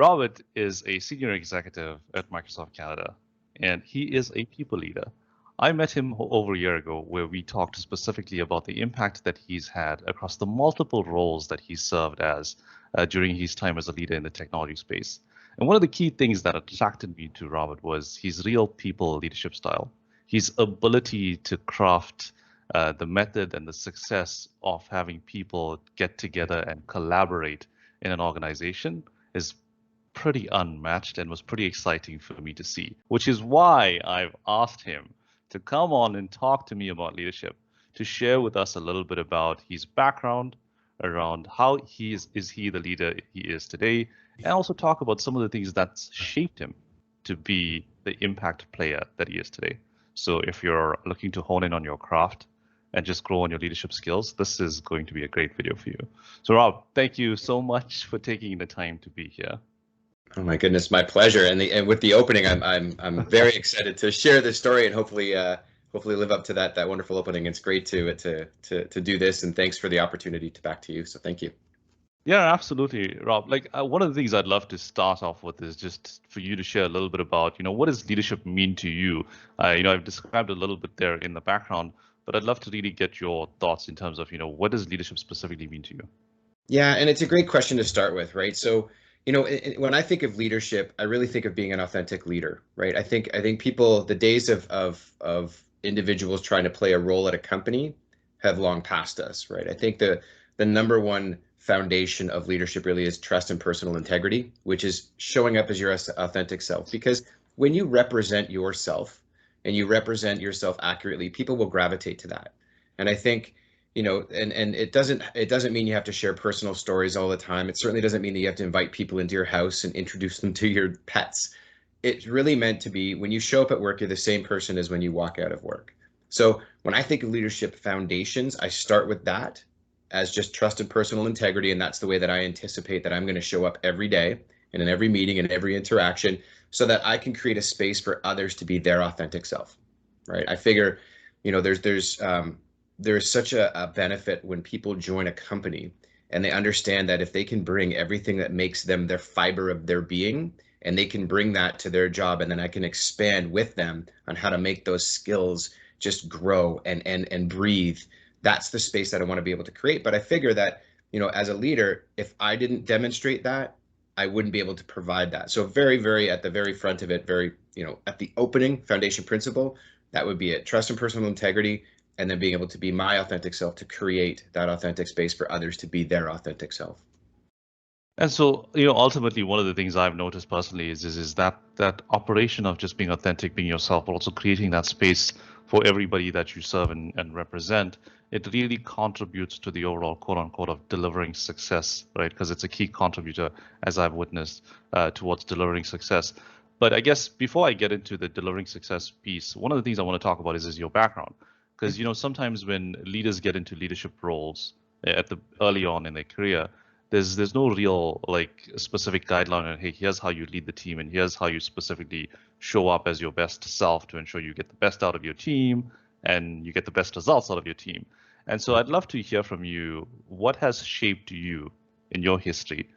Robert is a senior executive at Microsoft Canada, and he is a people leader. I met him over a year ago where we talked specifically about the impact that he's had across the multiple roles that he served as during his time as a leader in the technology space. And one of the key things that attracted me to Robert was his real people leadership style, his ability to craft the method and the success of having people get together and collaborate in an organization is pretty unmatched and was pretty exciting for me to see, which is why I've asked him to come on and talk to me about leadership, to share with us a little bit about his background around how is he the leader he is today, and also talk about some of the things that's shaped him to be the impact player that he is today. So if you're looking to hone in on your craft and just grow on your leadership skills, this is going to be a great video for you. So Rob, thank you so much for taking the time to be here. Oh my goodness, my pleasure. And with the opening, I'm very excited to share this story and hopefully live up to that wonderful opening. It's great to do this, and thanks for the opportunity to back to you. So thank you. Yeah, absolutely, Rob. Like one of the things I'd love to start off with is just for you to share a little bit about, what does leadership mean to you? I've described a little bit there in the background, but I'd love to really get your thoughts in terms of, what does leadership specifically mean to you? Yeah, and it's a great question to start with, right? So, when I think of leadership, I really think of being an authentic leader, right? I think people, the days of individuals trying to play a role at a company have long passed us, right? I think the number one foundation of leadership really is trust and personal integrity, which is showing up as your authentic self. Because when you represent yourself and you represent yourself accurately, people will gravitate to that. And I think, and it doesn't mean you have to share personal stories all the time. It certainly doesn't mean that you have to invite people into your house and introduce them to your pets. It's really meant to be when you show up at work, you're the same person as when you walk out of work. So when I think of leadership foundations, I start with that as just trust and personal integrity. And that's the way that I anticipate that I'm going to show up every day and in every meeting and every interaction so that I can create a space for others to be their authentic self, right? I figure, there's such a benefit when people join a company and they understand that if they can bring everything that makes them their fiber of their being and they can bring that to their job, and then I can expand with them on how to make those skills just grow and breathe. That's the space that I want to be able to create. But I figure that, as a leader, if I didn't demonstrate that, I wouldn't be able to provide that. So very, very at the very front of it, at the opening foundation principle, that would be it. Trust and personal integrity, and then being able to be my authentic self to create that authentic space for others to be their authentic self. And so, ultimately, one of the things I've noticed personally is that operation of just being authentic, being yourself, but also creating that space for everybody that you serve and represent. It really contributes to the overall quote unquote of delivering success, right? Because it's a key contributor, as I've witnessed, towards delivering success. But I guess before I get into the delivering success piece, one of the things I want to talk about is your background. Because, sometimes when leaders get into leadership roles early on in their career, there's no real specific guideline on, hey, here's how you lead the team and here's how you specifically show up as your best self to ensure you get the best out of your team and you get the best results out of your team. And so I'd love to hear from you, what has shaped you in your history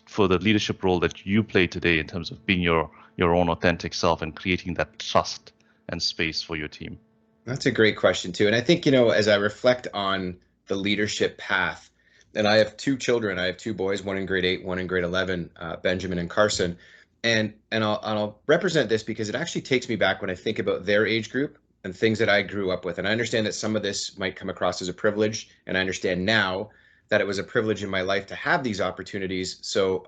for the leadership role that you play today in terms of being your own authentic self and creating that trust and space for your team? That's a great question too. And I think, as I reflect on the leadership path, and I have two children. I have two boys, one in grade 8, one in grade 11, Benjamin and Carson. And I'll represent this because it actually takes me back when I think about their age group and things that I grew up with. And I understand that some of this might come across as a privilege, and I understand now that it was a privilege in my life to have these opportunities. So,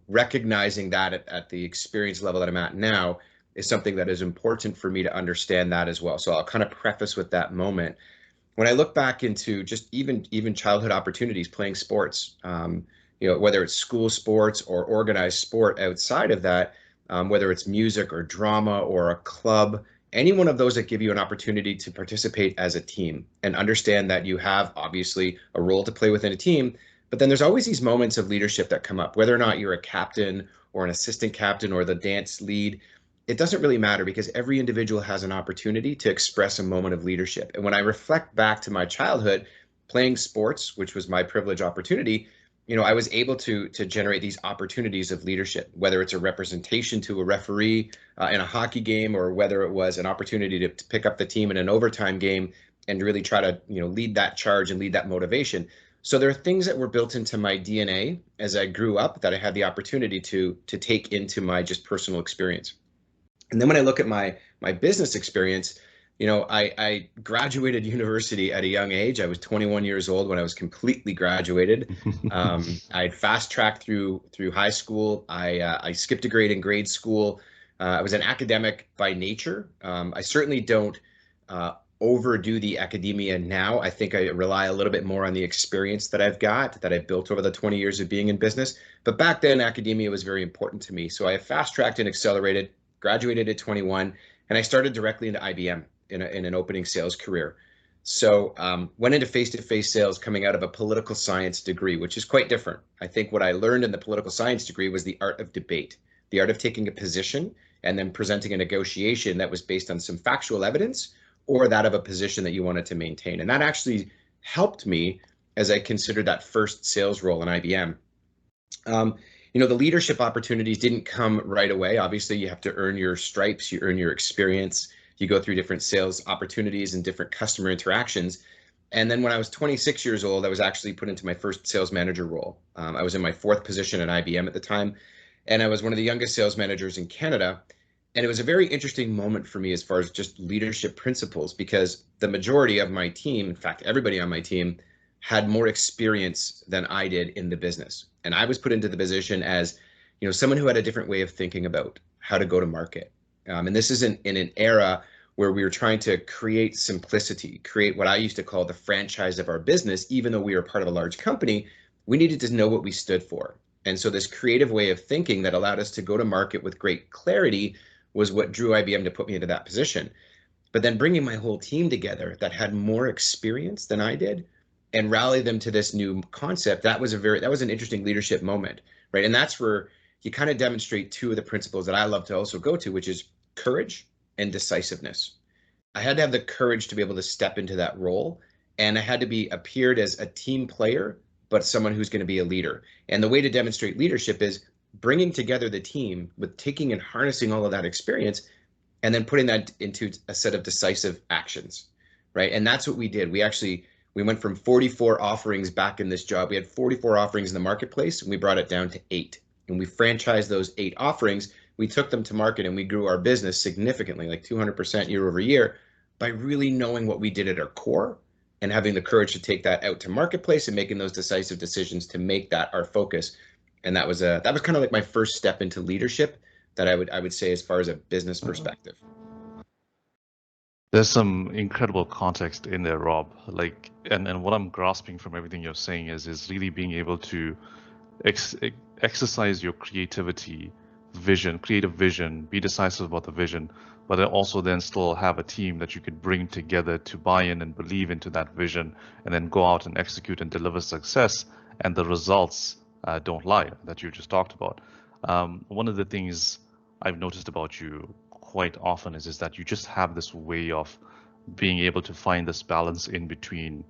recognizing that at the experience level that I'm at now is something that is important for me to understand that as well. So I'll kind of preface with that moment. When I look back into just even childhood opportunities, playing sports, whether it's school sports or organized sport outside of that, whether it's music or drama or a club, any one of those that give you an opportunity to participate as a team and understand that you have obviously a role to play within a team, but then there's always these moments of leadership that come up, whether or not you're a captain or an assistant captain or the dance lead. It doesn't really matter because every individual has an opportunity to express a moment of leadership. And when I reflect back to my childhood, playing sports, which was my privileged opportunity, I was able to generate these opportunities of leadership, whether it's a representation to a referee in a hockey game, or whether it was an opportunity to pick up the team in an overtime game and really try to lead that charge and lead that motivation. So there are things that were built into my DNA as I grew up that I had the opportunity to take into my just personal experience. And then when I look at my business experience, I graduated university at a young age. I was 21 years old when I was completely graduated. I fast tracked through high school. I skipped a grade in grade school. I was an academic by nature. I certainly don't overdo the academia now. I think I rely a little bit more on the experience that I've built over the 20 years of being in business. But back then, academia was very important to me. So I fast tracked and accelerated, graduated at 21, and I started directly into IBM in an opening sales career. So went into face-to-face sales coming out of a political science degree, which is quite different. I think what I learned in the political science degree was the art of debate, the art of taking a position and then presenting a negotiation that was based on some factual evidence or that of a position that you wanted to maintain. And that actually helped me as I considered that first sales role in IBM. The leadership opportunities didn't come right away. Obviously, you have to earn your stripes, you earn your experience, you go through different sales opportunities and different customer interactions. And then when I was 26 years old, I was actually put into my first sales manager role. I was in my fourth position at IBM at the time, and I was one of the youngest sales managers in Canada. And it was a very interesting moment for me as far as just leadership principles, because the majority of my team, in fact, everybody on my team, had more experience than I did in the business. And I was put into the position as, someone who had a different way of thinking about how to go to market. And this is in an era where we were trying to create simplicity, create what I used to call the franchise of our business. Even though we were part of a large company, we needed to know what we stood for. And so this creative way of thinking that allowed us to go to market with great clarity was what drew IBM to put me into that position. But then bringing my whole team together that had more experience than I did and rally them to this new concept, that was an interesting leadership moment, right? And that's where you kind of demonstrate two of the principles that I love to also go to, which is courage and decisiveness. I had to have the courage to be able to step into that role, and I had to be appeared as a team player, but someone who's going to be a leader. And the way to demonstrate leadership is bringing together the team with taking and harnessing all of that experience and then putting that into a set of decisive actions, right? And that's what we did. We went from 44 offerings back in this job. We had 44 offerings in the marketplace, and we brought it down to 8. And we franchised those 8 offerings. We took them to market, and we grew our business significantly, like 200% year over year, by really knowing what we did at our core and having the courage to take that out to marketplace and making those decisive decisions to make that our focus. And that was kind of like my first step into leadership that I would say as far as a business perspective. There's some incredible context in there, Rob. And what I'm grasping from everything you're saying is really being able to exercise your creative vision, be decisive about the vision, but then also then still have a team that you could bring together to buy in and believe into that vision, and then go out and execute and deliver success, and the results don't lie, that you just talked about. One of the things I've noticed about you quite often is that you just have this way of being able to find this balance in between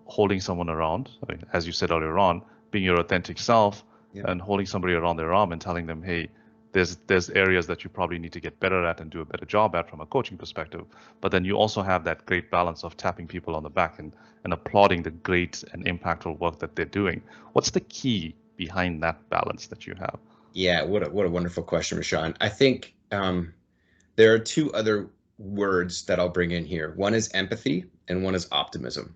holding someone around, as you said earlier on, being your authentic self, and holding somebody around their arm and telling them, hey, there's areas that you probably need to get better at and do a better job at from a coaching perspective. But then you also have that great balance of tapping people on the back and applauding the great and impactful work that they're doing. What's the key behind that balance that you have? Yeah, what a wonderful question, Rashawn. I think there are two other words that I'll bring in here. One is empathy and one is optimism,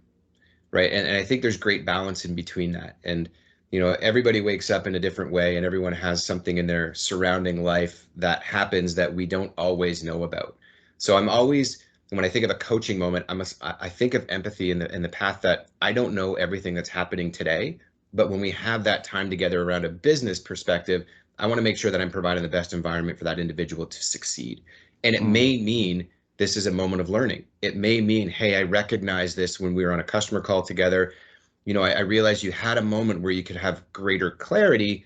right? And I think there's great balance in between that. And everybody wakes up in a different way, and everyone has something in their surrounding life that happens that we don't always know about. So I'm always, when I think of a coaching moment, I think of empathy in the path that I don't know everything that's happening today, but when we have that time together around a business perspective, I want to make sure that I'm providing the best environment for that individual to succeed. And it may mean this is a moment of learning. It may mean, hey, I recognize this when we were on a customer call together. I realized you had a moment where you could have greater clarity,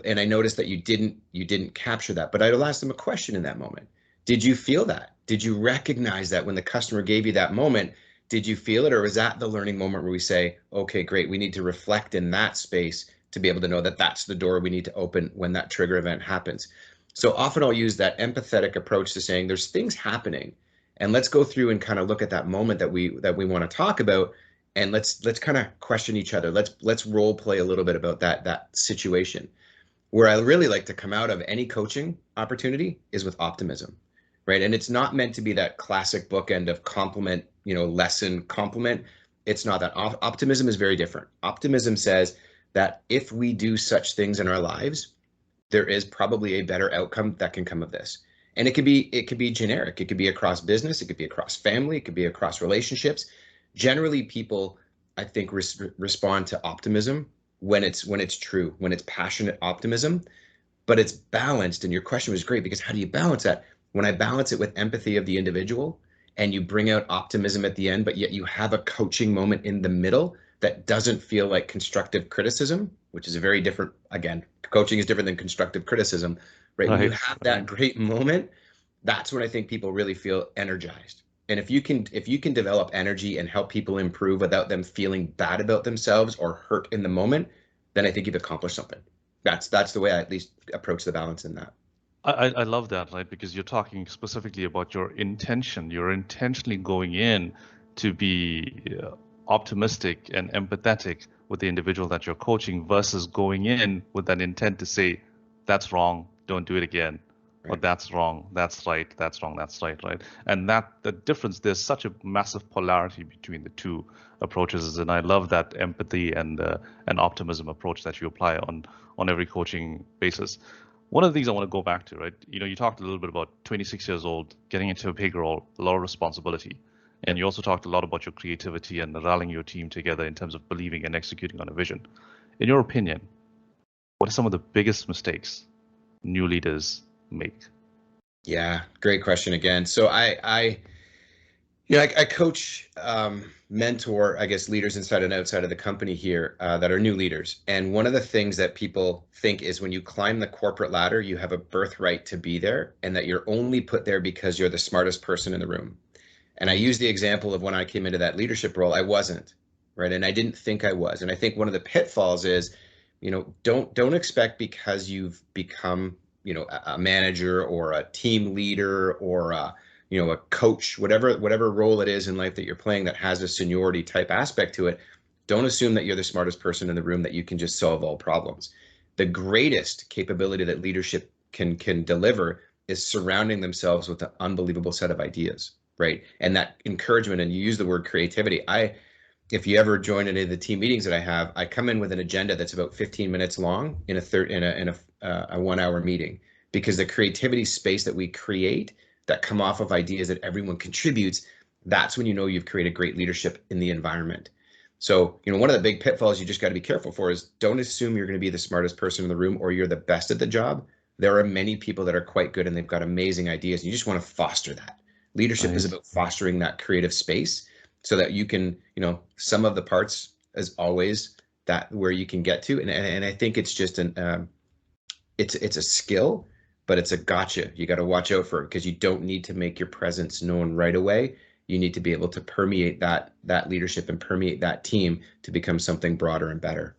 and I noticed that you didn't capture that. But I'll ask them a question in that moment. Did you feel that? Did you recognize that when the customer gave you that moment? Did you feel it, or was that the learning moment where we say, okay, great, we need to reflect in that space to be able to know that that's the door we need to open when that trigger event happens. So often I'll use that empathetic approach to saying there's things happening, and let's go through and kind of look at that moment that we want to talk about, and let's kind of question each other. Let's role play a little bit about that situation. Where I really like to come out of any coaching opportunity is with optimism, right? And it's not meant to be that classic bookend of compliment, lesson compliment. It's not that. Optimism is very different. Optimism says that if we do such things in our lives, there is probably a better outcome that can come of this. And it could be generic. It could be across business. It could be across family. It could be across relationships. Generally, people, I think, respond to optimism when it's true, when it's passionate optimism, but it's balanced. And your question was great, because how do you balance that? When I balance it with empathy of the individual, and you bring out optimism at the end, but yet you have a coaching moment in the middle that doesn't feel like constructive criticism, which is a very different, again, coaching is different than constructive criticism, right? When you have that great moment, that's when I think people really feel energized. And if you can develop energy and help people improve without them feeling bad about themselves or hurt in the moment, then I think you've accomplished something. That's the way I at least approach the balance in that. I love that, right? Because you're talking specifically about your intention. You're intentionally going in to be optimistic and empathetic with the individual that you're coaching versus going in with that intent to say, that's wrong, don't do it again. Or that's wrong, that's right, that's wrong, that's right, right? And the difference, there's such a massive polarity between the two approaches. And I love that empathy and optimism approach that you apply on every coaching basis. One of the things I want to go back to, right? You talked a little bit about 26 years old, getting into a big role, a lot of responsibility. And you also talked a lot about your creativity and rallying your team together in terms of believing and executing on a vision. In your opinion, what are some of the biggest mistakes new leaders make? Yeah, great question again. So I coach, mentor, I guess, leaders inside and outside of the company here that are new leaders. And one of the things that people think is when you climb the corporate ladder, you have a birthright to be there, and that you're only put there because you're the smartest person in the room. And I use the example of when I came into that leadership role, I wasn't, right? And I didn't think I was. And I think one of the pitfalls is, don't expect because you've become, a manager or a team leader or a coach, whatever role it is in life that you're playing that has a seniority type aspect to it. Don't assume that you're the smartest person in the room, that you can just solve all problems. The greatest capability that leadership can deliver is surrounding themselves with an unbelievable set of ideas, right? And that encouragement, and you use the word creativity. If you ever join any of the team meetings that I have, I come in with an agenda that's about 15 minutes long in a 1 hour meeting, because the creativity space that we create that come off of ideas that everyone contributes, that's when you've created great leadership in the environment. So, one of the big pitfalls you just got to be careful for is don't assume you're going to be the smartest person in the room or you're the best at the job. There are many people that are quite good and they've got amazing ideas. You just want to foster that. Leadership is about fostering that creative space so that you can, sum of the parts is always that where you can get to. And I think it's just it's a skill, but it's a gotcha. You got to watch out for it, because you don't need to make your presence known right away. You need to be able to permeate that leadership and permeate that team to become something broader and better.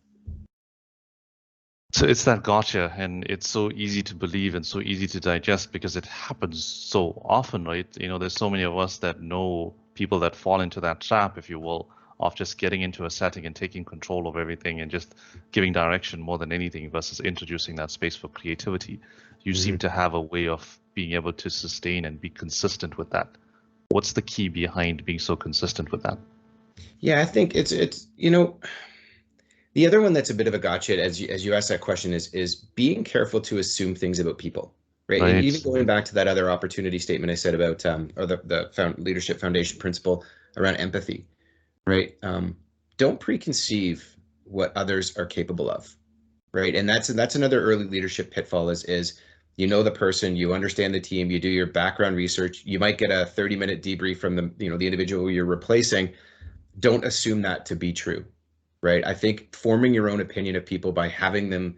So it's that gotcha, and it's so easy to believe and so easy to digest because it happens so often, right? There's so many of us that know people that fall into that trap, if you will, of just getting into a setting and taking control of everything and just giving direction more than anything versus introducing that space for creativity. You seem to have a way of being able to sustain and be consistent with that. What's the key behind being so consistent with that? Yeah, I think it's the other one that's a bit of a gotcha, as you asked that question, is being careful to assume things about people, right? And even going back to that other opportunity statement I said about, or the leadership foundation principle around empathy, right? Don't preconceive what others are capable of, right? And that's another early leadership pitfall is the person, you understand the team, you do your background research, you might get a 30-minute debrief from the individual you're replacing. Don't assume that to be true, right? I think forming your own opinion of people by having them,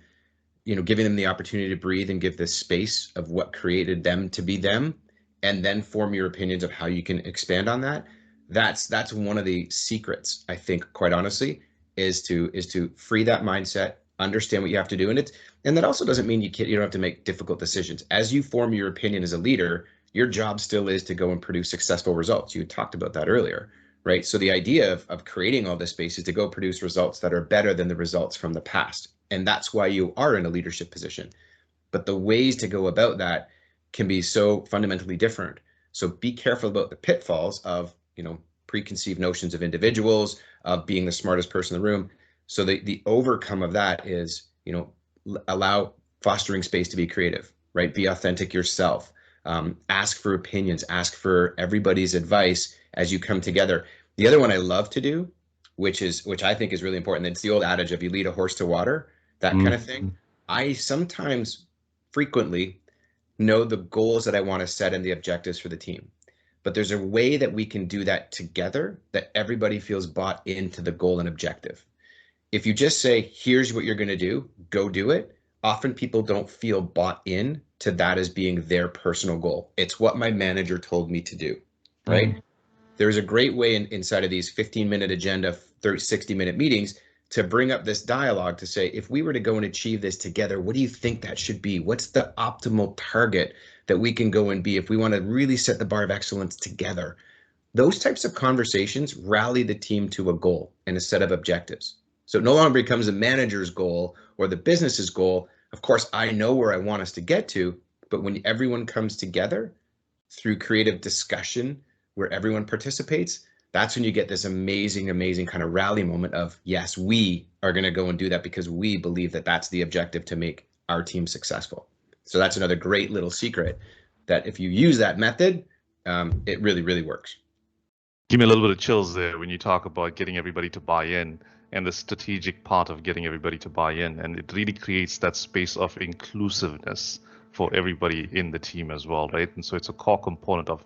giving them the opportunity to breathe and give this space of what created them to be them, and then form your opinions of how you can expand on that. That's one of the secrets, I think, quite honestly, is to free that mindset, understand what you have to do. And that also doesn't mean you don't have to make difficult decisions. As you form your opinion as a leader, your job still is to go and produce successful results. You talked about that earlier, right? So the idea of creating all this space is to go produce results that are better than the results from the past. And that's why you are in a leadership position. But the ways to go about that can be so fundamentally different. So be careful about the pitfalls of, preconceived notions of individuals, of being the smartest person in the room. So the overcome of that is, allow fostering space to be creative, right? Be authentic yourself. Ask for opinions, ask for everybody's advice as you come together. The other one I love to do, which I think is really important, it's the old adage of you lead a horse to water, that kind of thing. I sometimes frequently know the goals that I want to set and the objectives for the team. But there's a way that we can do that together that everybody feels bought into the goal and objective. If you just say, here's what you're going to do, go do it, often people don't feel bought in to that as being their personal goal. It's what my manager told me to do, right? There's a great way inside of these 15-minute agenda, 60-minute meetings to bring up this dialogue to say, if we were to go and achieve this together, what do you think that should be? What's the optimal target that we can go and be if we want to really set the bar of excellence together? Those types of conversations rally the team to a goal and a set of objectives. So it no longer becomes the manager's goal or the business's goal. Of course, I know where I want us to get to, but when everyone comes together through creative discussion where everyone participates, that's when you get this amazing, amazing kind of rally moment of, yes, we are going to go and do that because we believe that that's the objective to make our team successful. So that's another great little secret that if you use that method, it really, really works. Give me a little bit of chills there when you talk about getting everybody to buy in and the strategic part of getting everybody to buy in. And it really creates that space of inclusiveness for everybody in the team as well, right? And so it's a core component of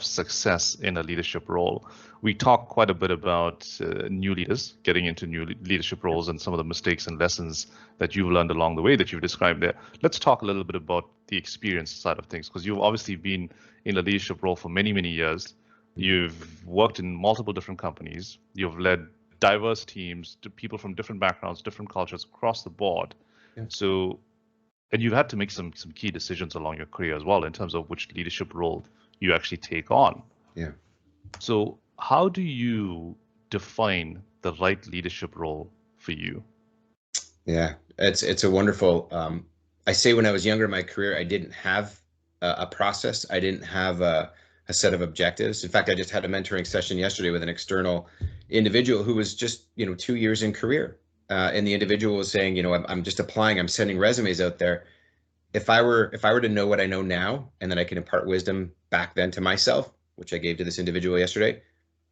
success in a leadership role. We talk quite a bit about new leaders getting into new leadership roles and some of the mistakes and lessons that you've learned along the way that you've described there. Let's talk a little bit about the experience side of things, because you've obviously been in a leadership role for many, many years. You've worked in multiple different companies. You've led diverse teams to people from different backgrounds, different cultures across the board. Yeah. So, and you've had to make some key decisions along your career as well in terms of which leadership role you actually take on. Yeah. So how do you define the right leadership role for you? Yeah, it's a wonderful, I say when I was younger in my career, I didn't have a process. I didn't have a set of objectives. In fact, I just had a mentoring session yesterday with an external individual who was just, 2 years in career. And the individual was saying, I'm just applying, I'm sending resumes out there. If I were to know what I know now, and then I can impart wisdom back then to myself, which I gave to this individual yesterday,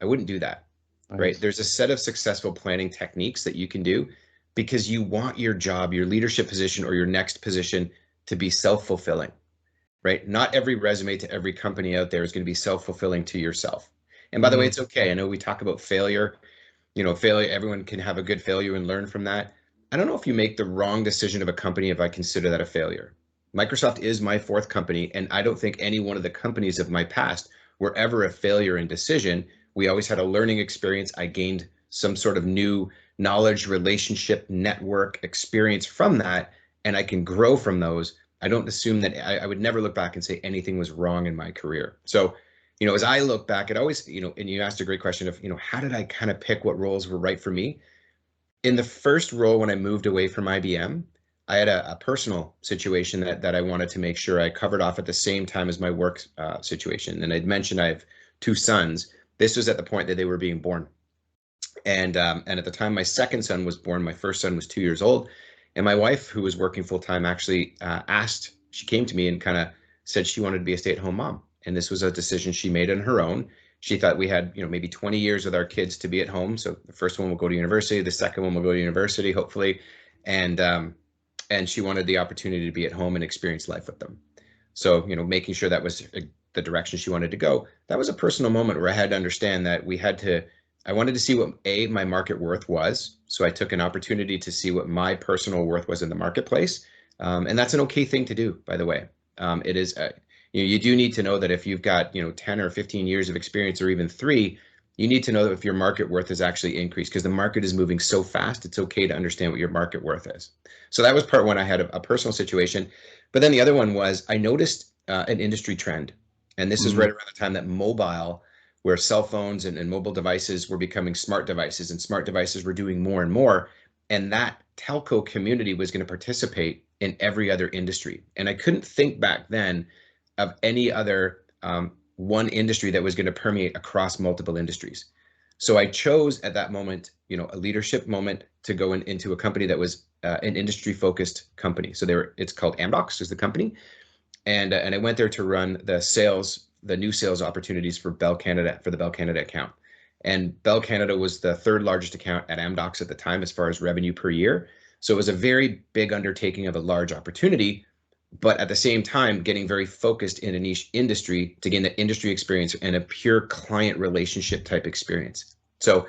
I wouldn't do that, right? There's a set of successful planning techniques that you can do because you want your job, your leadership position, or your next position to be self-fulfilling, right? Not every resume to every company out there is going to be self-fulfilling to yourself. And by the way, it's okay. I know we talk about failure, failure, everyone can have a good failure and learn from that. I don't know if you make the wrong decision of a company if I consider that a failure. Microsoft is my fourth company, and I don't think any one of the companies of my past were ever a failure in decision. We always had a learning experience. I gained some sort of new knowledge, relationship, network experience from that, and I can grow from those. I don't assume that I would never look back and say anything was wrong in my career. So, as I look back, it always, and you asked a great question of, how did I kind of pick what roles were right for me? In the first role, when I moved away from IBM, I had a personal situation that I wanted to make sure I covered off at the same time as my work situation. And I'd mentioned I have two sons. This was at the point that they were being born. And at the time my second son was born, my first son was 2 years old. And my wife, who was working full time, actually she came to me and kind of said she wanted to be a stay-at-home mom. And this was a decision she made on her own. She thought we had, maybe 20 years with our kids to be at home. So the first one will go to university, the second one will go to university, hopefully. And she wanted the opportunity to be at home and experience life with them. So, making sure that was the direction she wanted to go. That was a personal moment where I had to understand that I wanted to see what my market worth was. So I took an opportunity to see what my personal worth was in the marketplace. And that's an okay thing to do, by the way. It is, you do need to know that if you've got, 10 or 15 years of experience or even 3, you need to know that if your market worth has actually increased, because the market is moving so fast, it's okay to understand what your market worth is. So that was part one. I had a personal situation, but then the other one was I noticed an industry trend, and this is right around the time that mobile, where cell phones and mobile devices were becoming smart devices, and smart devices were doing more and more, and that telco community was going to participate in every other industry. And I couldn't think back then of any other one industry that was going to permeate across multiple industries. So I chose at that moment, a leadership moment to go into a company that was an industry-focused company. So it's called Amdocs is the company, and I went there to run the new sales opportunities for Bell Canada, for the Bell Canada account. And Bell Canada was the third largest account at Amdocs at the time as far as revenue per year. So it was a very big undertaking of a large opportunity, but at the same time, getting very focused in a niche industry to gain that industry experience and a pure client relationship type experience. So,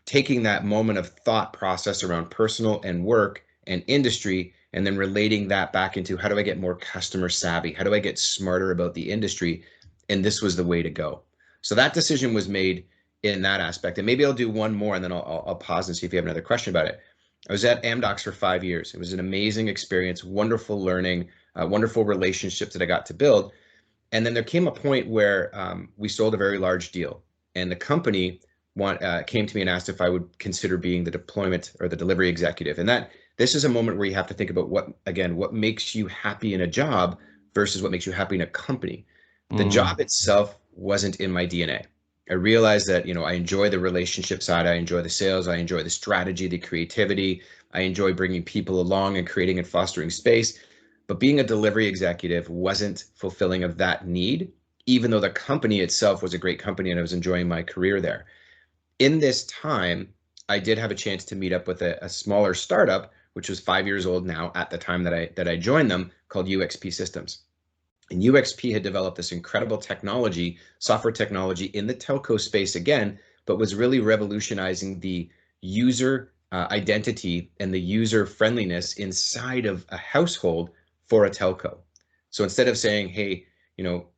taking that moment of thought process around personal and work and industry, and then relating that back into how do I get more customer savvy? How do I get smarter about the industry? And this was the way to go. So that decision was made in that aspect. And maybe I'll do one more and then I'll pause and see if you have another question about it. I was at Amdocs for 5 years. It was an amazing experience, wonderful learning, wonderful relationships that I got to build. And then there came a point where we sold a very large deal, and the company came to me and asked if I would consider being the deployment or the delivery executive. And this is a moment where you have to think about what makes you happy in a job versus what makes you happy in a company. The job itself wasn't in my DNA. I realized that, I enjoy the relationship side. I enjoy the sales. I enjoy the strategy, the creativity. I enjoy bringing people along and creating and fostering space. But being a delivery executive wasn't fulfilling of that need, even though the company itself was a great company and I was enjoying my career there. In this time, I did have a chance to meet up with a smaller startup, which was 5 years old now at the time that I joined them, called UXP Systems. And UXP had developed this incredible technology, software technology in the telco space again, but was really revolutionizing the user identity and the user friendliness inside of a household for a telco. So instead of saying, hey,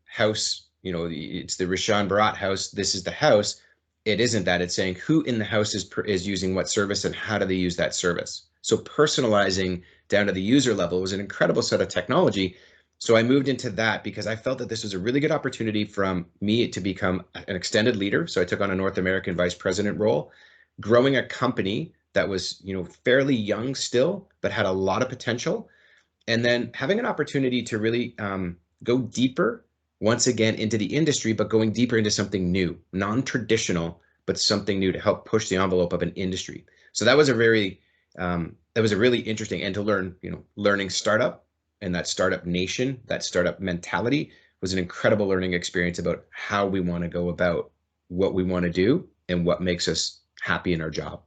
house, it's the Rishan Bharat house, this is the house, it isn't that. It's saying who in the house is using what service and how do they use that service. So personalizing down to the user level was an incredible set of technology. So I moved into that because I felt that this was a really good opportunity from me to become an extended leader. So I took on a North American vice president role, growing a company that was, fairly young still, but had a lot of potential. And then having an opportunity to really go deeper once again into the industry, but going deeper into something new, non-traditional, but something new to help push the envelope of an industry. So that was a really interesting, and to learn, learning startup and that startup nation, that startup mentality was an incredible learning experience about how we want to go about what we want to do and what makes us happy in our job.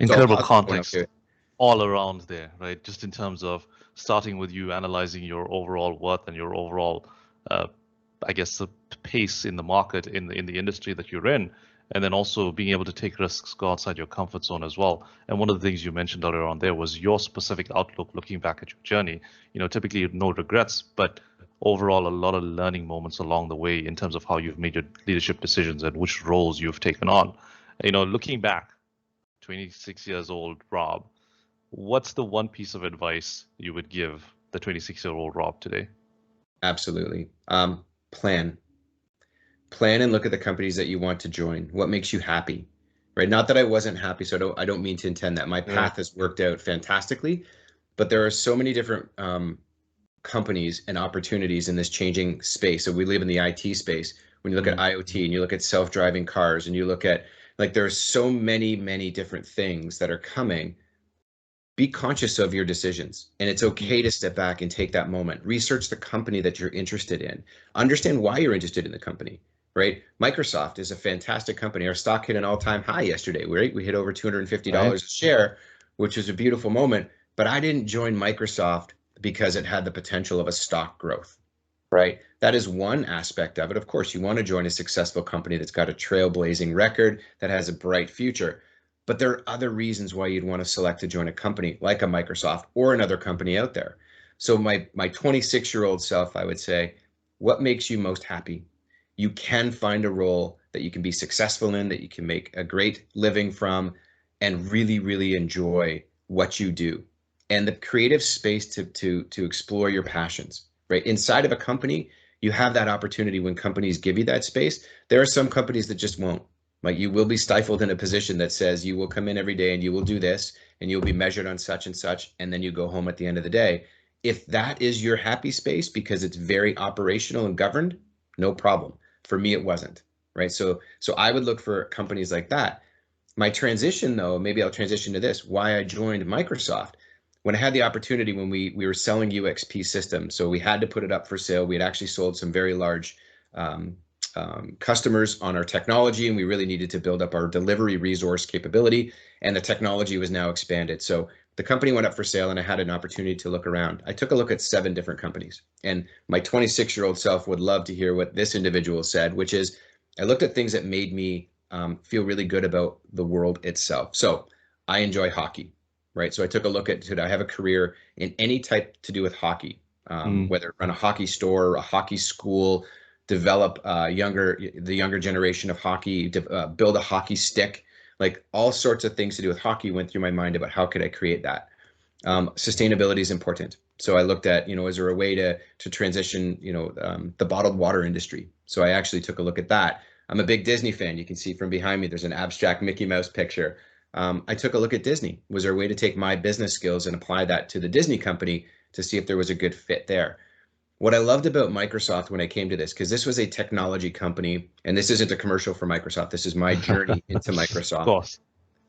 Incredible context all around there, right? Just in terms of starting with you analyzing your overall worth and your overall, I guess, the pace in the market, in the industry that you're in, and then also being able to take risks, go outside your comfort zone as well. And one of the things you mentioned earlier on there was your specific outlook, looking back at your journey. Typically no regrets, but overall a lot of learning moments along the way in terms of how you've made your leadership decisions and which roles you've taken on. Looking back, 26 years old Rob, what's the one piece of advice you would give the 26-year-old Rob today? Absolutely. Plan and look at the companies that you want to join. What makes you happy, right? Not that I wasn't happy, so I don't mean to intend that. My path has worked out fantastically, but there are so many different companies and opportunities in this changing space. So we live in the IT space. When you look at IoT and you look at self-driving cars and you look at, there are so many different things that are coming. Be conscious of your decisions, and it's okay to step back and take that moment. Research the company that you're interested in. Understand why you're interested in the company, right? Microsoft is a fantastic company. Our stock hit an all-time high yesterday, right? We hit over $250 a share, which is a beautiful moment. But I didn't join Microsoft because it had the potential of a stock growth, right? That is one aspect of it. Of course, you want to join a successful company that's got a trailblazing record, that has a bright future. But there are other reasons why you'd want to select to join a company like a Microsoft or another company out there. So my 26-year-old self, I would say, what makes you most happy? you can find a role that you can be successful in, that you can make a great living from, and really, really enjoy what you do. And the creative space to explore your passions, right? Inside of a company, you have that opportunity when companies give you that space. There are some companies that just won't. Like, you will be stifled in a position that says you will come in every day and you will do this and you'll be measured on such and such, and then you go home at the end of the day. If that is your happy space because it's very operational and governed, no problem. For me, it wasn't, right? So I would look for companies like that. My transition, though, maybe I'll transition to this, why I joined Microsoft. When I had the opportunity, when we were selling UXP systems, so we had to put it up for sale. We had actually sold some very large customers on our technology, and we really needed to build up our delivery resource capability, and the technology was now expanded. So the company went up for sale, and I had an opportunity to look around. I took a look at 7 different companies, and my 26-year-old self would love to hear what this individual said, which is, I looked at things that made me feel really good about the world itself. So I enjoy hockey, right? So I took a look at, I have a career in any type to do with hockey, whether run a hockey store, a hockey school, develop the younger generation of hockey, build a hockey stick, like all sorts of things to do with hockey went through my mind about how could I create that. Sustainability is important. So I looked at, is there a way to transition, the bottled water industry? So I actually took a look at that. I'm a big Disney fan. You can see from behind me, there's an abstract Mickey Mouse picture. I took a look at Disney. Was there a way to take my business skills and apply that to the Disney company to see if there was a good fit there? What I loved about Microsoft when I came to this, because this was a technology company, and this isn't a commercial for Microsoft, this is my journey into Microsoft. Of course.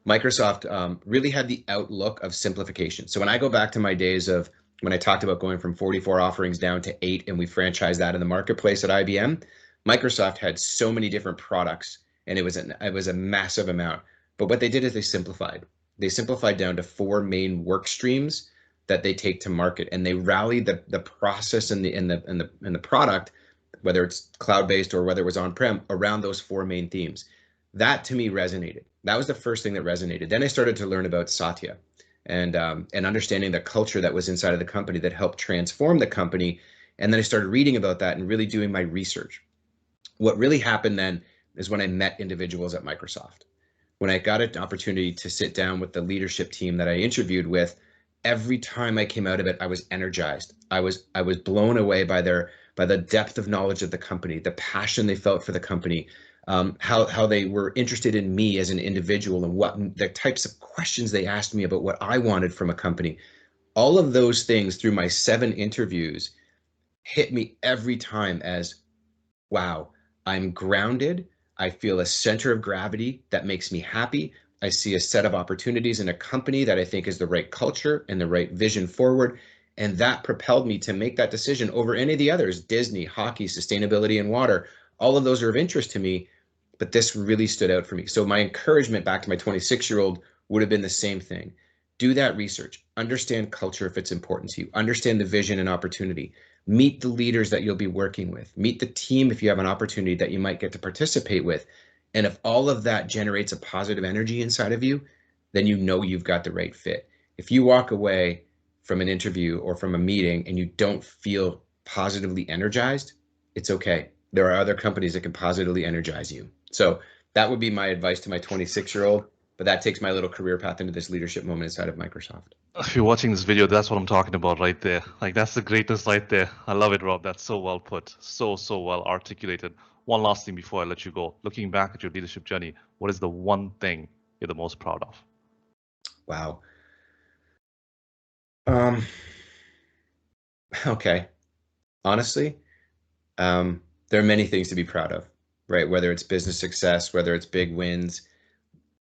Microsoft really had the outlook of simplification. So when I go back to my days of when I talked about going from 44 offerings down to 8, and we franchised that in the marketplace at IBM, Microsoft had so many different products, and it was a massive amount. But what they did is they simplified. They simplified down to 4 main work streams that they take to market, and they rallied the process and the product, whether it's cloud-based or whether it was on-prem, around those 4 main themes. That to me resonated. That was the first thing that resonated. Then I started to learn about Satya and understanding the culture that was inside of the company that helped transform the company. And then I started reading about that and really doing my research. What really happened then is when I met individuals at Microsoft. When I got an opportunity to sit down with the leadership team that I interviewed with, every time I came out of it, I was energized. I was blown away by the depth of knowledge of the company, the passion they felt for the company, how they were interested in me as an individual, and what the types of questions they asked me about what I wanted from a company. All of those things through my 7 interviews hit me every time as, wow, I'm grounded. I feel a center of gravity that makes me happy. I see a set of opportunities in a company that I think is the right culture and the right vision forward. And that propelled me to make that decision over any of the others: Disney, hockey, sustainability, and water. All of those are of interest to me, but this really stood out for me. So my encouragement back to my 26-year-old would have been the same thing. Do that research, understand culture if it's important to you, understand the vision and opportunity, meet the leaders that you'll be working with, meet the team if you have an opportunity that you might get to participate with. And if all of that generates a positive energy inside of you, then you know you've got the right fit. If you walk away from an interview or from a meeting and you don't feel positively energized, it's okay. There are other companies that can positively energize you. So that would be my advice to my 26-year-old, but that takes my little career path into this leadership moment inside of Microsoft. If you're watching this video, that's what I'm talking about right there. Like, that's the greatness right there. I love it, Rob. That's so well put. So well articulated. One last thing before I let you go. Looking back at your leadership journey, what is the one thing you're the most proud of? Wow. Okay. Honestly, there are many things to be proud of, right? Whether it's business success, whether it's big wins.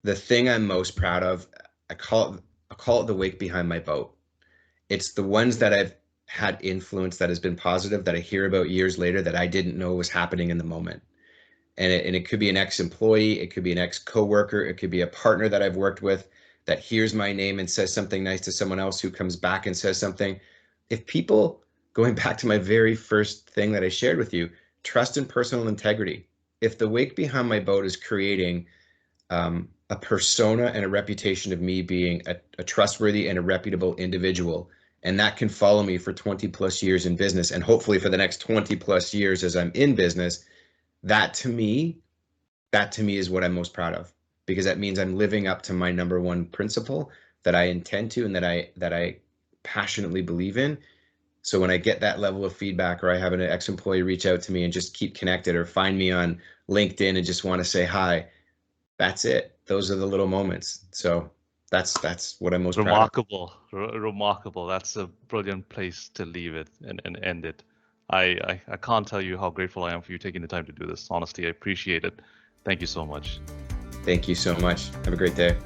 The thing I'm most proud of, I call it the wake behind my boat. It's the ones that I've had influence that has been positive that I hear about years later that I didn't know was happening in the moment. And it could be an ex-employee, it could be an ex-coworker, it could be a partner that I've worked with that hears my name and says something nice to someone else who comes back and says something. If people, going back to my very first thing that I shared with you, trust and personal integrity. If the wake behind my boat is creating a persona and a reputation of me being a trustworthy and a reputable individual, and that can follow me for 20 plus years in business, and hopefully for the next 20 plus years as I'm in business, that to me is what I'm most proud of, because that means I'm living up to my number one principle that I intend to and that I passionately believe in. So when I get that level of feedback, or I have an ex-employee reach out to me and just keep connected, or find me on LinkedIn and just want to say hi, that's it. Those are the little moments. So that's what I'm most proud of. Remarkable. That's a brilliant place to leave it and end it. I can't tell you how grateful I am for you taking the time to do this. Honestly, I appreciate it. Thank you so much. Thank you so much. Have a great day.